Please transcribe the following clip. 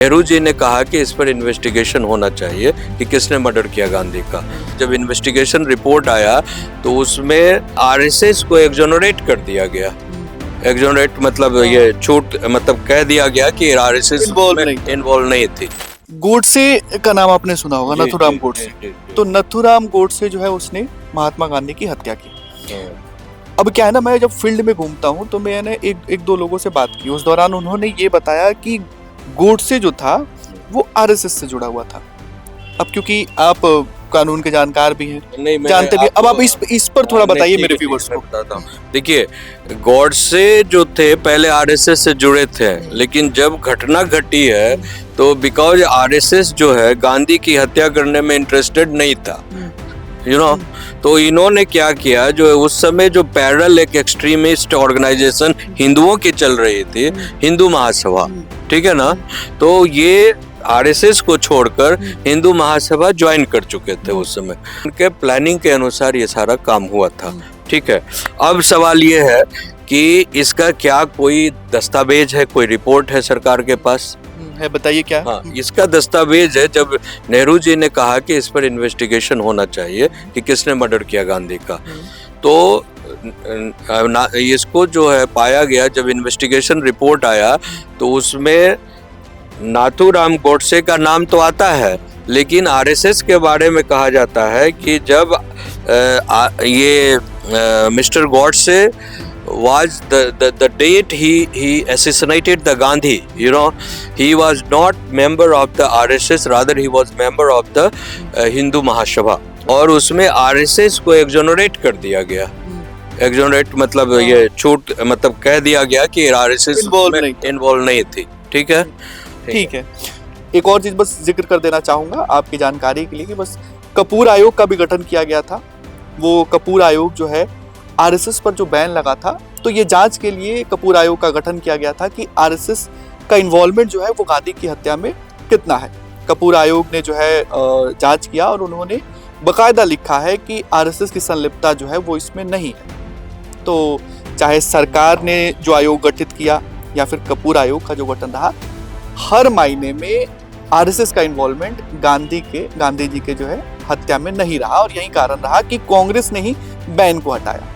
नेहरू जी ने कहा कि इस पर इन्वेस्टिगेशन होना चाहिए कि किसने मर्डर किया गांधी का। जब इन्वेस्टिगेशन रिपोर्ट आया तो उसमें आरएसएस को एक्सोनरेट कर दिया गया। एक्सोनरेट मतलब ये छूट, मतलब कह दिया गया कि आरएसएस इन्वॉल्व नहीं थी। गोडसे का नाम आपने सुना होगा, नथुराम गोडसे। तो नथुराम गोडसे जो है उसने महात्मा गांधी की हत्या की। अब क्या है ना, मैं जब फील्ड में घूमता हूँ तो मैंने एक दो लोगों से बात की। उस दौरान उन्होंने ये बताया कि गोडसे जो था वो आरएसएस से जुड़ा हुआ था। अब क्योंकि आप कानून के जानकार भी हैं, जानते भी, अब आप इस पर थोड़ा बताइए मेरे व्यूअर्स को। बताता हूँ। देखिए, गोडसे जो थे पहले आरएसएस से जुड़े थे, लेकिन जब घटना घटी है तो बिकॉज आरएसएस जो है गांधी की हत्या करने में इंटरेस्टेड नहीं था, तो इन्होंने क्या किया, जो उस समय जो पैरेलल एक एक्सट्रीमिस्ट ऑर्गेनाइजेशन हिंदुओं की चल रही थी, हिंदू महासभा, ठीक है ना, तो ये आरएसएस को छोड़कर हिंदू महासभा ज्वाइन कर चुके थे उस समय। उनके प्लानिंग के अनुसार ये सारा काम हुआ था, ठीक है। अब सवाल ये है कि इसका क्या कोई दस्तावेज है, कोई रिपोर्ट है सरकार के पास? है, बताइए क्या। हाँ, इसका दस्तावेज है जब नेहरू जी ने कहा कि इस पर इन्वेस्टिगेशन होना चाहिए कि किसने मर्डर किया गांधी का, तो इसको जो है पाया गया, जब इन्वेस्टिगेशन रिपोर्ट आया तो उसमें नाथूराम गोडसे का नाम तो आता है, लेकिन आरएसएस के बारे में कहा जाता है कि जब ये mister Godse was the date he assassinated the Gandhi, he was not member of the RSS, rather he was member of the Hindu Mahasabha, और उसमें आरएसएस को एक्सोनरेट कर दिया गया। एक्सोनरेट मतलब ये छूट, मतलब कह दिया गया कि आरएसएस इन्वॉल्व नहीं थी, ठीक है। ठीक है, एक और चीज बस जिक्र कर देना चाहूंगा आपकी जानकारी के लिए कि बस कपूर आयोग का भी गठन किया गया था। वो कपूर आयोग जो है, आरएसएस पर जो बैन लगा था, तो ये जांच के लिए कपूर आयोग का गठन किया गया था कि आरएसएस का इन्वॉल्वमेंट जो है वो गांधी की हत्या में कितना है। कपूर आयोग ने जो है जांच किया और उन्होंने बकायदा लिखा है कि आरएसएस की संलिप्तता जो है वो इसमें नहीं है। तो चाहे सरकार ने जो आयोग गठित किया या फिर कपूर आयोग का जो गठन रहा, हर मायने में आरएसएस का इन्वॉल्वमेंट गांधी जी के जो है हत्या में नहीं रहा, और यही कारण रहा कि कांग्रेस ने ही बैन को हटाया।